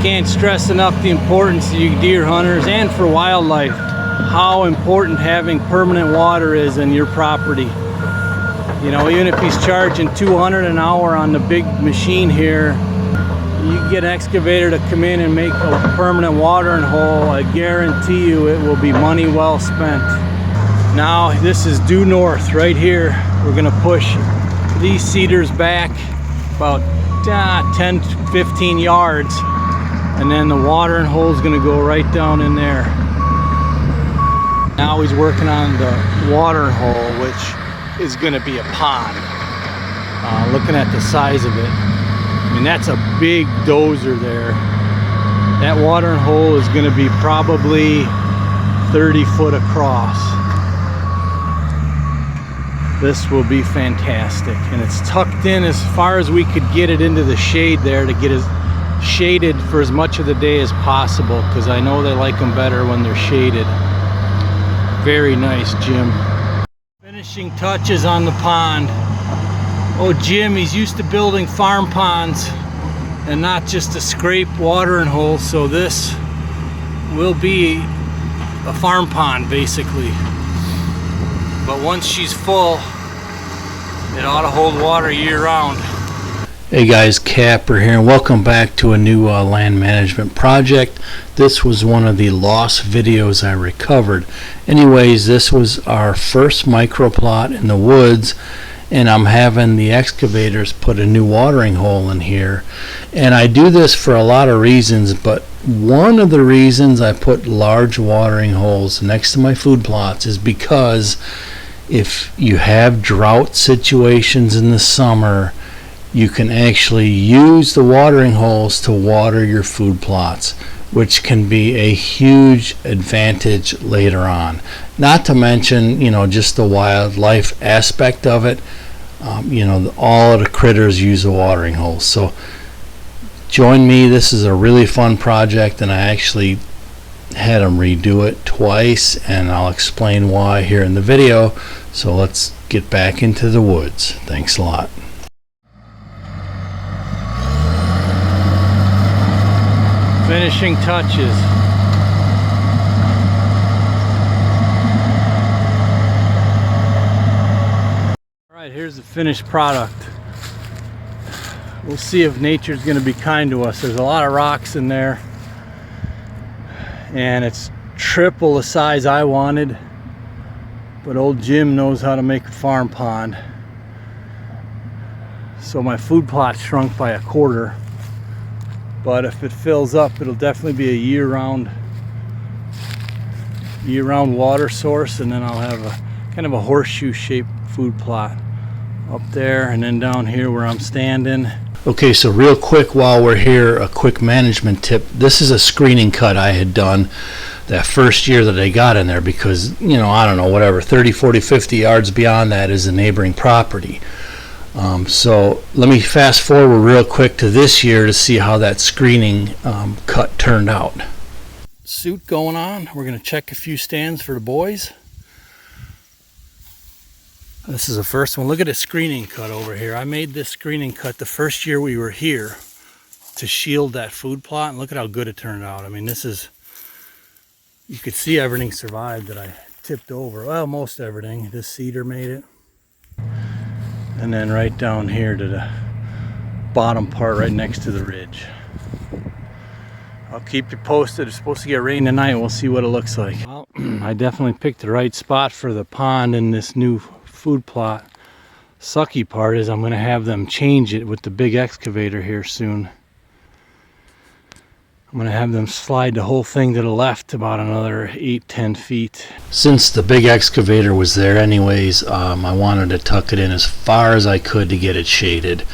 can't stress enough the importance to you deer hunters and for wildlife, how important having permanent water is in your property. You know, even if he's charging $200 an hour on the big machine here, you can get an excavator to come in and make a permanent watering hole. I guarantee you it will be money well spent. Now this is due north right here. We're gonna push these cedars back about 10 to 15 yards, and then the watering hole is gonna go right down in there. Now he's working on the watering hole, which is gonna be a pond. Looking at the size of it, I mean, that's a big dozer there. That watering hole is gonna be probably 30 foot across. This will be fantastic, and it's tucked in as far as we could get it into the shade there to get it shaded for as much of the day as possible, because I know they like them better when they're shaded. Very nice, Jim. Finishing touches on the pond. Oh, Jim, he's used to building farm ponds and not just a scrape watering hole, so this will be a farm pond basically. But once she's full, it ought to hold water year round. Hey guys, Capper here, and welcome back to a new land management project. This was one of the lost videos I recovered. Anyways, this was our first microplot in the woods, and I'm having the excavators put a new watering hole in here. And I do this for a lot of reasons, but one of the reasons I put large watering holes next to my food plots is because if you have drought situations in the summer, you can actually use the watering holes to water your food plots, which can be a huge advantage later on. Not to mention, you know, just the wildlife aspect of it. You know, all of the critters use the watering holes. So join me. This is a really fun project, and I actually had them redo it twice, and I'll explain why here in the video. So let's get back into the woods. Thanks a lot. Finishing touches. Alright, here's the finished product. We'll see if nature's going to be kind to us. There's a lot of rocks in there, and it's triple the size I wanted, but old Jim knows how to make a farm pond. So my food plot shrunk by a quarter. But if it fills up, it'll definitely be a year-round water source, and then I'll have a kind of a horseshoe-shaped food plot up there, and then down here where I'm standing. Okay, so real quick while we're here, a quick management tip. This is a screening cut I had done that first year that I got in there, because, you know, I don't know, whatever, 30, 40, 50 yards beyond that is a neighboring property. So let me fast forward real quick to this year to see how that screening cut turned out. Suit going on. We're going to check a few stands for the boys. This is the first one. Look at the screening cut over here. I made this screening cut the first year we were here to shield that food plot, and look at how good it turned out. I mean, this is, you could see everything survived that I tipped over. Well, most everything. This cedar made it. And then right down here to the bottom part right next to the ridge. I'll keep you posted. It's supposed to get rain tonight. We'll see what it looks like. Well, I definitely picked the right spot for the pond in this new food plot. Sucky part is I'm going to have them change it with the big excavator here soon. I'm going to have them slide the whole thing to the left about another 8-10 feet. Since the big excavator was there anyways, I wanted to tuck it in as far as I could to get it shaded.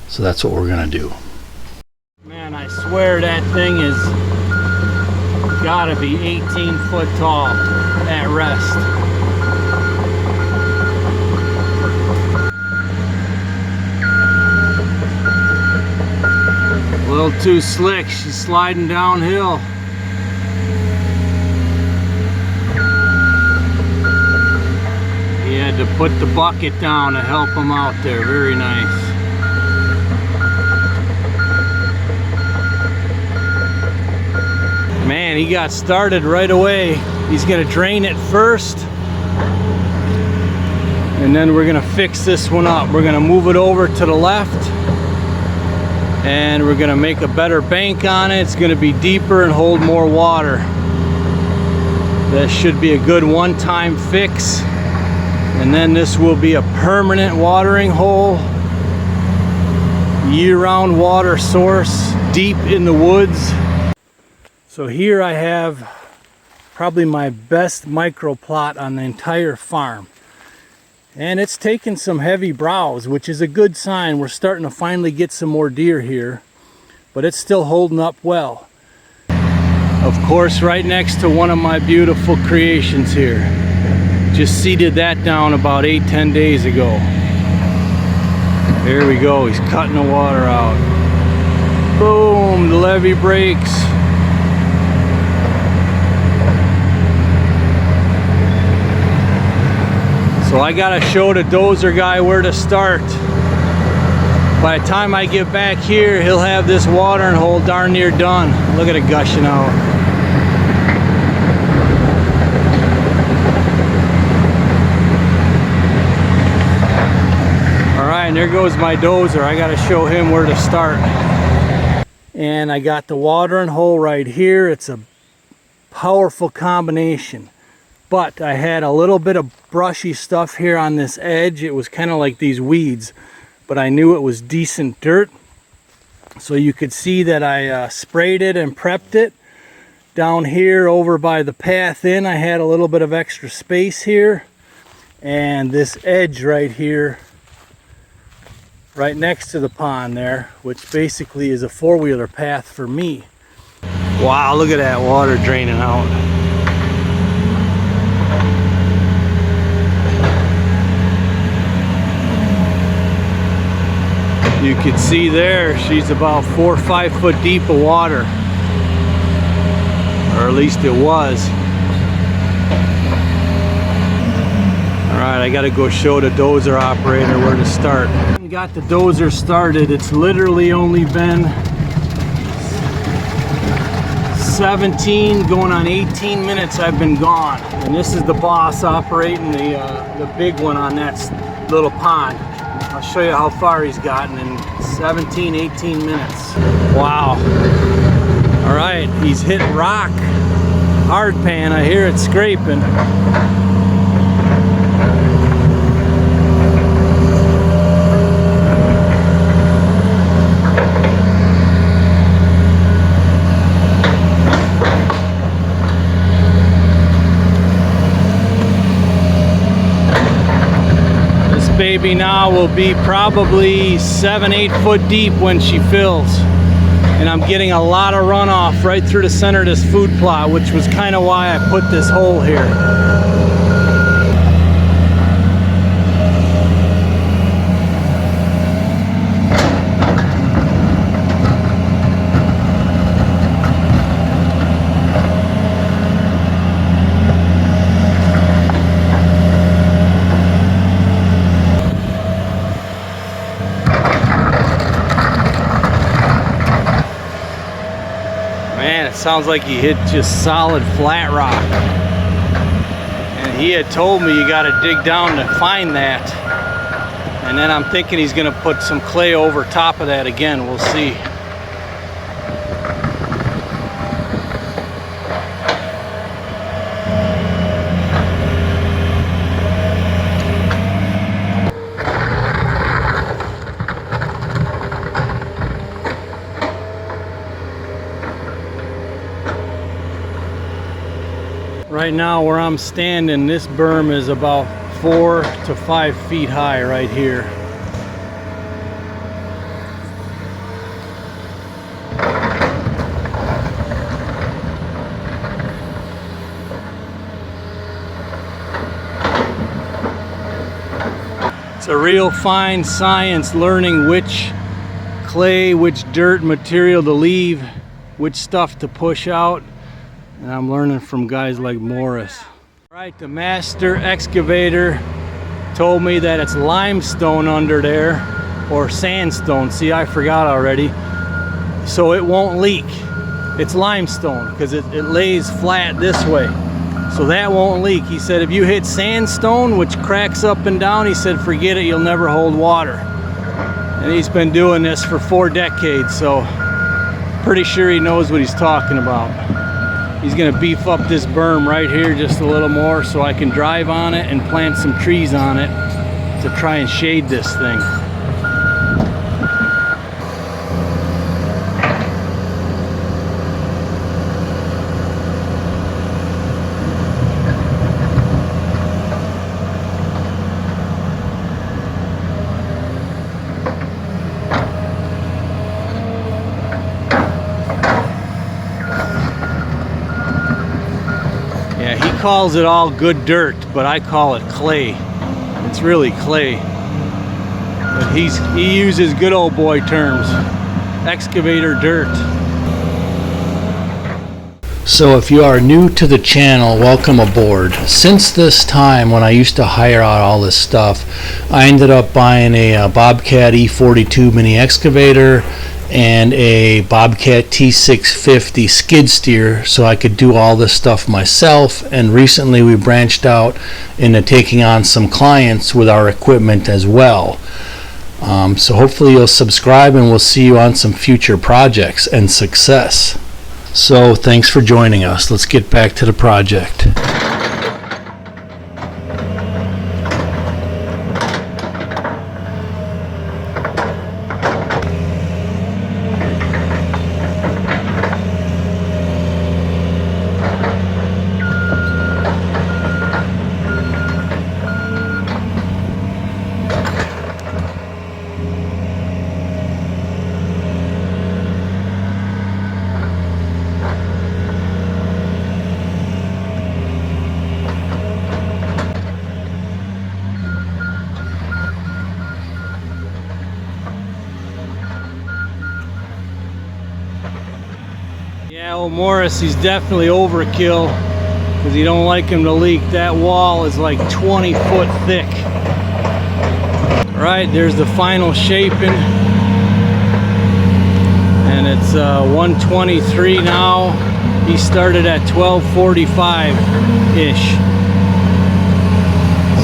So that's what we're going to do. Man, I swear that thing is gotta be 18 foot tall at rest. A little too slick, she's sliding downhill. He had to put the bucket down to help him out there. Very nice. he got started right away. He's gonna drain it first, and then we're gonna fix this one up. We're gonna move it over to the left, and we're gonna make a better bank on it. It's gonna be deeper and hold more water. That should be a good one-time fix. And then this will be a permanent watering hole, year-round water source deep in the woods. So here I have probably my best micro plot on the entire farm. And it's taken some heavy browse, which is a good sign. We're starting to finally get some more deer here, but it's still holding up well. Of course, right next to one of my beautiful creations here. Just seeded that down about 8-10 days ago. There we go, he's cutting the water out. Boom, the levee breaks. So I gotta show the dozer guy where to start. By the time I get back here, he'll have this watering hole darn near done. Look at it gushing out. Alright, and there goes my dozer. I gotta show him where to start. And I got the watering hole right here. It's a powerful combination. But I had a little bit of brushy stuff here on this edge. It was kind of like these weeds, but I knew it was decent dirt. So you could see that I sprayed it and prepped it. Down here over by the path in, I had a little bit of extra space here. And this edge right here, right next to the pond there, which basically is a four-wheeler path for me. Wow, look at that water draining out. You can see there, she's about 4 or 5 foot deep of water. Or at least it was. Alright, I gotta go show the dozer operator where to start. Got the dozer started. It's literally only been 17 going on 18 minutes I've been gone. And this is the boss operating the big one on that little pond. I'll show you how far he's gotten in 17, 18 minutes. Wow. All right, he's hit rock. Hard pan, I hear it scraping. Baby now will be probably 7-8 foot deep when she fills, and I'm getting a lot of runoff right through the center of this food plot, which was kind of why I put this hole here. Man, it sounds like he hit just solid flat rock. And he had told me you gotta dig down to find that. And then I'm thinking he's gonna put some clay over top of that again. We'll see. Right now where I'm standing, this berm is about 4 to 5 feet high right here. It's a real fine science learning which clay, which dirt material to leave, which stuff to push out. And I'm learning from guys like Morris. Right, the master excavator told me that it's limestone under there, or sandstone. See, I forgot already. So it won't leak. It's limestone because it lays flat this way, so that won't leak. He said if you hit sandstone, which cracks up and down, he said forget it, you'll never hold water. And he's been doing this for 4 decades, so pretty sure he knows what he's talking about. He's gonna beef up this berm right here just a little more so I can drive on it and plant some trees on it to try and shade this thing. Yeah, he calls it all good dirt, but I call it clay. It's really clay. But he uses good old boy terms. Excavator dirt. So if you are new to the channel, welcome aboard. Since this time when I used to hire out all this stuff, I ended up buying a Bobcat E42 mini excavator and a Bobcat T650 skid steer so I could do all this stuff myself. And recently we branched out into taking on some clients with our equipment as well. So hopefully you'll subscribe and we'll see you on some future projects and success. So thanks for joining us. Let's get back to the project. Yeah, old Morris, he's definitely overkill because he don't like him to leak. That wall is like 20 foot thick. All right, there's the final shaping, and it's 1:23 now. He started at 12:45-ish.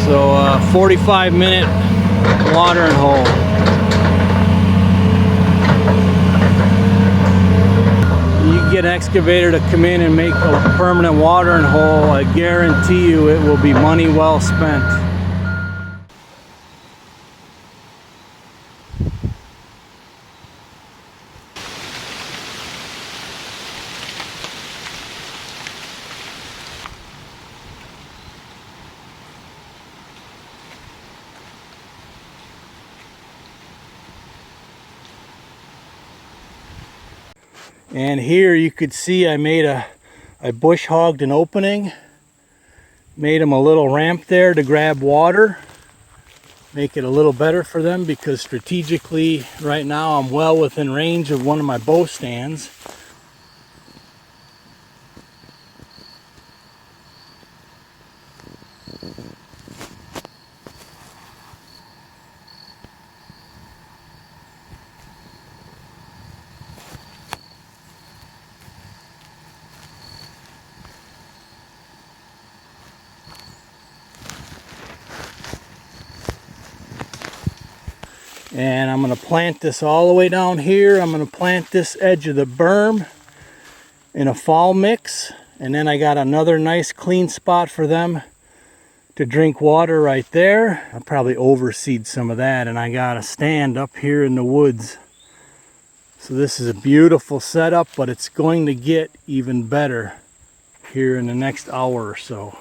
So 45-minute watering hole. Get an excavator to come in and make a permanent watering hole, I guarantee you it will be money well spent. And here you could see I bush hogged an opening, made them a little ramp there to grab water, make it a little better for them because strategically right now I'm well within range of one of my bow stands. And I'm going to plant this all the way down here. I'm going to plant this edge of the berm in a fall mix. And then I got another nice clean spot for them to drink water right there. I'll probably overseed some of that. And I got a stand up here in the woods. So this is a beautiful setup, but it's going to get even better here in the next hour or so.